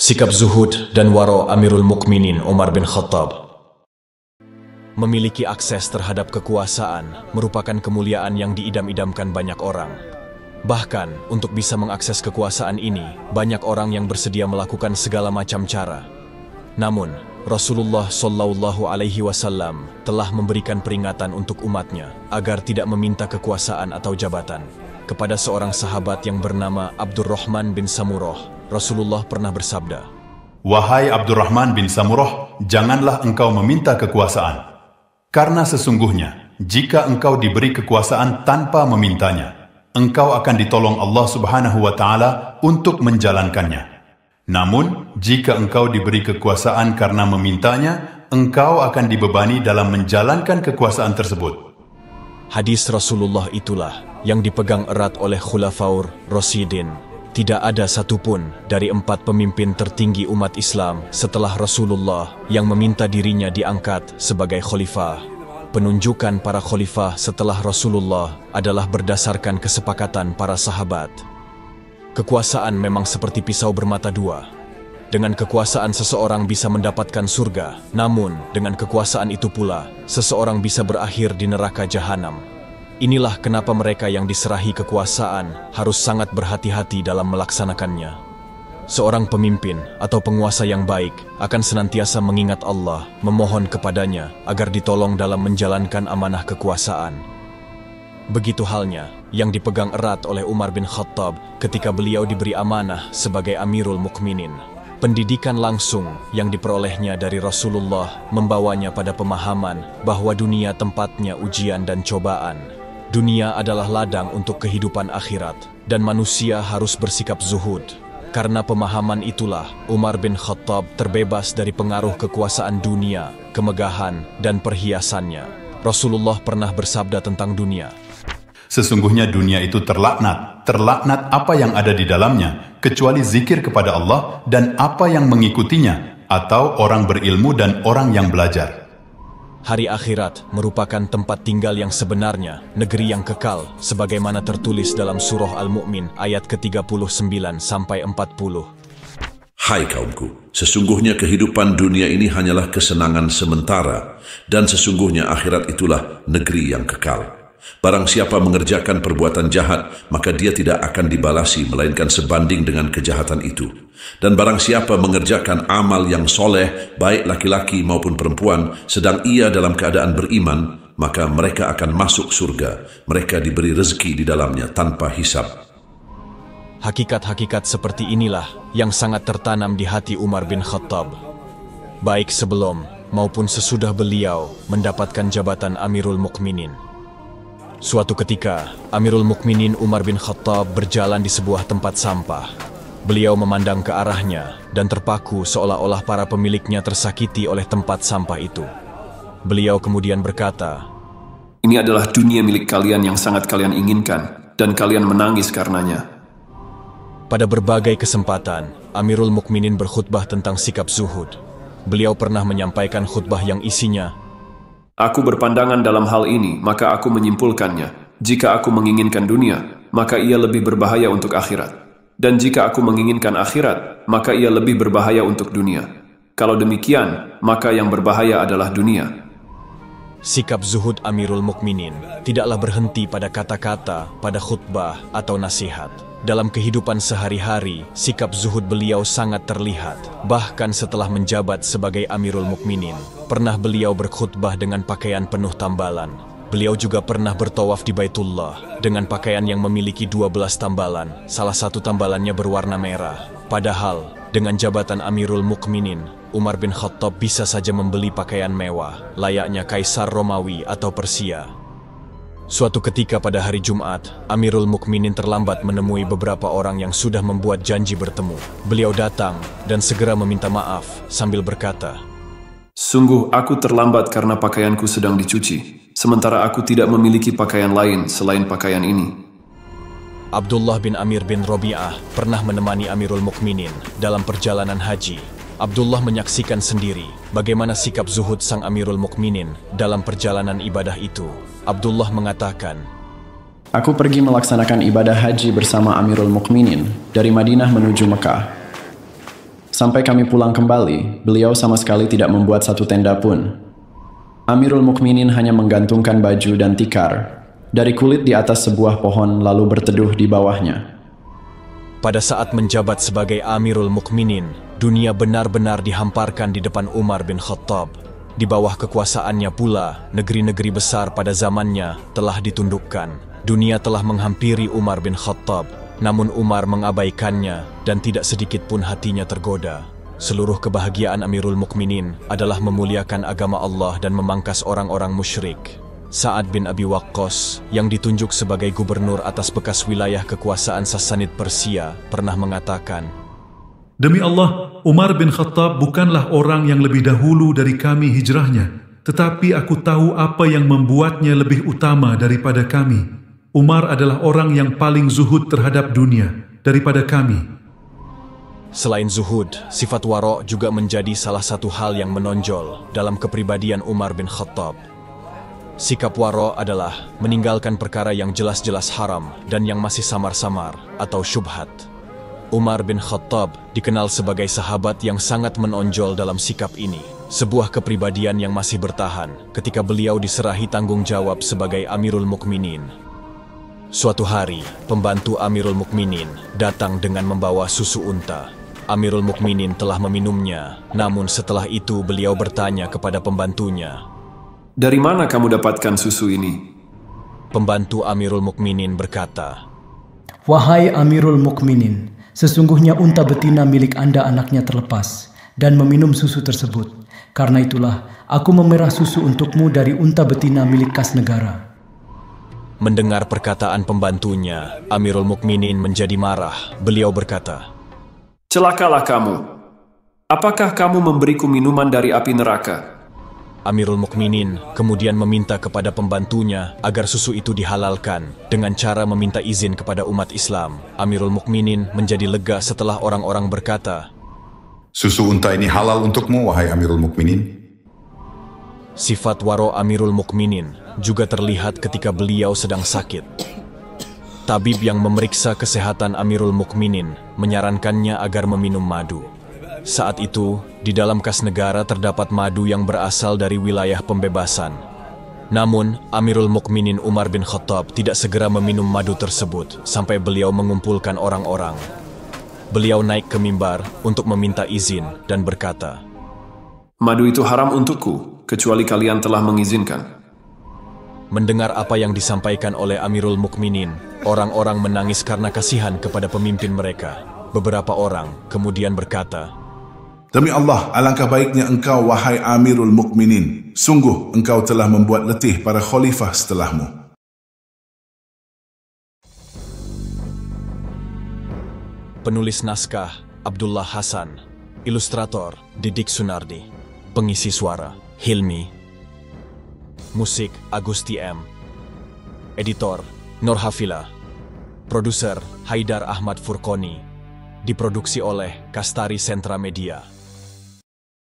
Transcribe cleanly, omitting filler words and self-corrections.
Sikap zuhud dan waro Amirul Mukminin Umar bin Khattab. Memiliki akses terhadap kekuasaan merupakan kemuliaan yang diidam-idamkan banyak orang. Bahkan, untuk bisa mengakses kekuasaan ini, banyak orang yang bersedia melakukan segala macam cara. Namun, Rasulullah Shallallahu Alaihi Wasallam telah memberikan peringatan untuk umatnya agar tidak meminta kekuasaan atau jabatan. Kepada seorang sahabat yang bernama Abdurrahman bin Samurah, Rasulullah pernah bersabda, "Wahai Abdurrahman bin Samurah, janganlah engkau meminta kekuasaan. Karena sesungguhnya, jika engkau diberi kekuasaan tanpa memintanya, engkau akan ditolong Allah Subhanahu wa Ta'ala untuk menjalankannya. Namun, jika engkau diberi kekuasaan karena memintanya, engkau akan dibebani dalam menjalankan kekuasaan tersebut." Hadis Rasulullah itulah yang dipegang erat oleh Khulafaur Rasyidin. Tidak ada satupun dari 4 pemimpin tertinggi umat Islam setelah Rasulullah yang meminta dirinya diangkat sebagai khalifah. Penunjukan para khalifah setelah Rasulullah adalah berdasarkan kesepakatan para sahabat. Kekuasaan memang seperti pisau bermata dua. Dengan kekuasaan seseorang bisa mendapatkan surga, namun dengan kekuasaan itu pula, seseorang bisa berakhir di neraka jahanam. Inilah kenapa mereka yang diserahi kekuasaan harus sangat berhati-hati dalam melaksanakannya. Seorang pemimpin atau penguasa yang baik akan senantiasa mengingat Allah, memohon kepadanya agar ditolong dalam menjalankan amanah kekuasaan. Begitu halnya yang dipegang erat oleh Umar bin Khattab ketika beliau diberi amanah sebagai Amirul Mukminin. Pendidikan langsung yang diperolehnya dari Rasulullah membawanya pada pemahaman bahwa dunia tempatnya ujian dan cobaan. Dunia adalah ladang untuk kehidupan akhirat, dan manusia harus bersikap zuhud. Karena pemahaman itulah, Umar bin Khattab terbebas dari pengaruh kekuasaan dunia, kemegahan, dan perhiasannya. Rasulullah pernah bersabda tentang dunia, "Sesungguhnya dunia itu terlaknat, terlaknat apa yang ada di dalamnya, kecuali zikir kepada Allah dan apa yang mengikutinya, atau orang berilmu dan orang yang belajar." Hari akhirat merupakan tempat tinggal yang sebenarnya, negeri yang kekal, sebagaimana tertulis dalam surah Al-Mu'min ayat ke-39-40. Hai kaumku, sesungguhnya kehidupan dunia ini hanyalah kesenangan sementara, dan sesungguhnya akhirat itulah negeri yang kekal. Barang siapa mengerjakan perbuatan jahat, maka dia tidak akan dibalasi, melainkan sebanding dengan kejahatan itu. Dan barang siapa mengerjakan amal yang soleh, baik laki-laki maupun perempuan, sedang ia dalam keadaan beriman, maka mereka akan masuk surga. Mereka diberi rezeki di dalamnya tanpa hisab. Hakikat-hakikat seperti inilah yang sangat tertanam di hati Umar bin Khattab, baik sebelum maupun sesudah beliau mendapatkan jabatan Amirul Mukminin. Suatu ketika, Amirul Mukminin Umar bin Khattab berjalan di sebuah tempat sampah. Beliau memandang ke arahnya dan terpaku seolah-olah para pemiliknya tersakiti oleh tempat sampah itu. Beliau kemudian berkata, "Ini adalah dunia milik kalian yang sangat kalian inginkan, dan kalian menangis karenanya." Pada berbagai kesempatan, Amirul Mukminin berkhutbah tentang sikap zuhud. Beliau pernah menyampaikan khutbah yang isinya, "Aku berpandangan dalam hal ini, maka aku menyimpulkannya. Jika aku menginginkan dunia, maka ia lebih berbahaya untuk akhirat. Dan jika aku menginginkan akhirat, maka ia lebih berbahaya untuk dunia. Kalau demikian, maka yang berbahaya adalah dunia." Sikap zuhud Amirul Mukminin tidaklah berhenti pada kata-kata, pada khutbah atau nasihat. Dalam kehidupan sehari-hari, sikap zuhud beliau sangat terlihat. Bahkan setelah menjabat sebagai Amirul Mukminin, pernah beliau berkhutbah dengan pakaian penuh tambalan. Beliau juga pernah bertawaf di Baitullah dengan pakaian yang memiliki 12 tambalan, salah satu tambalannya berwarna merah. Padahal, dengan jabatan Amirul Mukminin, Umar bin Khattab bisa saja membeli pakaian mewah, layaknya Kaisar Romawi atau Persia. Suatu ketika pada hari Jumat, Amirul Mukminin terlambat menemui beberapa orang yang sudah membuat janji bertemu. Beliau datang dan segera meminta maaf sambil berkata, "Sungguh aku terlambat karena pakaianku sedang dicuci, sementara aku tidak memiliki pakaian lain selain pakaian ini." Abdullah bin Amir bin Robi'ah pernah menemani Amirul Mukminin dalam perjalanan haji. Abdullah menyaksikan sendiri bagaimana sikap zuhud sang Amirul Mukminin dalam perjalanan ibadah itu. Abdullah mengatakan, "Aku pergi melaksanakan ibadah haji bersama Amirul Mukminin dari Madinah menuju Mekah. Sampai kami pulang kembali, beliau sama sekali tidak membuat satu tenda pun. Amirul Mukminin hanya menggantungkan baju dan tikar dari kulit di atas sebuah pohon lalu berteduh di bawahnya. Pada saat menjabat sebagai Amirul Mukminin, dunia benar-benar dihamparkan di depan Umar bin Khattab. Di bawah kekuasaannya pula, negeri-negeri besar pada zamannya telah ditundukkan. Dunia telah menghampiri Umar bin Khattab, namun Umar mengabaikannya dan tidak sedikit pun hatinya tergoda. Seluruh kebahagiaan Amirul Mukminin adalah memuliakan agama Allah dan memangkas orang-orang musyrik. Sa'ad bin Abi Waqqas, yang ditunjuk sebagai gubernur atas bekas wilayah kekuasaan Sassanid Persia, pernah mengatakan, "Demi Allah, Umar bin Khattab bukanlah orang yang lebih dahulu dari kami hijrahnya, tetapi aku tahu apa yang membuatnya lebih utama daripada kami. Umar adalah orang yang paling zuhud terhadap dunia daripada kami." Selain zuhud, sifat waro' juga menjadi salah satu hal yang menonjol dalam kepribadian Umar bin Khattab. Sikap waro' adalah meninggalkan perkara yang jelas-jelas haram dan yang masih samar-samar atau syubhat. Umar bin Khattab dikenal sebagai sahabat yang sangat menonjol dalam sikap ini. Sebuah kepribadian yang masih bertahan ketika beliau diserahi tanggung jawab sebagai Amirul Mukminin. Suatu hari, pembantu Amirul Mukminin datang dengan membawa susu unta. Amirul Mukminin telah meminumnya, namun setelah itu beliau bertanya kepada pembantunya, "Dari mana kamu dapatkan susu ini?" Pembantu Amirul Mukminin berkata, "Wahai Amirul Mukminin, sesungguhnya unta betina milik Anda anaknya terlepas dan meminum susu tersebut. Karena itulah aku memerah susu untukmu dari unta betina milik kas negara." Mendengar perkataan pembantunya, Amirul Mukminin menjadi marah. Beliau berkata, "Celakalah kamu. Apakah kamu memberiku minuman dari api neraka?" Amirul Mukminin kemudian meminta kepada pembantunya agar susu itu dihalalkan dengan cara meminta izin kepada umat Islam. Amirul Mukminin menjadi lega setelah orang-orang berkata, Susu unta ini halal untukmu, wahai Amirul Mukminin. Sifat waro Amirul Mukminin juga terlihat ketika beliau sedang sakit. Tabib yang memeriksa kesehatan Amirul Mukminin menyarankannya agar meminum madu. Saat itu, di dalam kas negara terdapat madu yang berasal dari wilayah pembebasan. Namun, Amirul Mukminin Umar bin Khattab tidak segera meminum madu tersebut sampai beliau mengumpulkan orang-orang. Beliau naik ke mimbar untuk meminta izin dan berkata, "Madu itu haram untukku, kecuali kalian telah mengizinkan." Mendengar apa yang disampaikan oleh Amirul Mukminin, orang-orang menangis karena kasihan kepada pemimpin mereka. Beberapa orang kemudian berkata, "Demi Allah, alangkah baiknya engkau, wahai Amirul Mukminin. Sungguh engkau telah membuat letih para khalifah setelahmu." Penulis naskah Abdullah Hasan, ilustrator Didik Sunardi, pengisi suara Hilmi, musik Agusti M, editor Nur Hafila, produser Haidar Ahmad Furqoni, diproduksi oleh Kastari Sentra Media.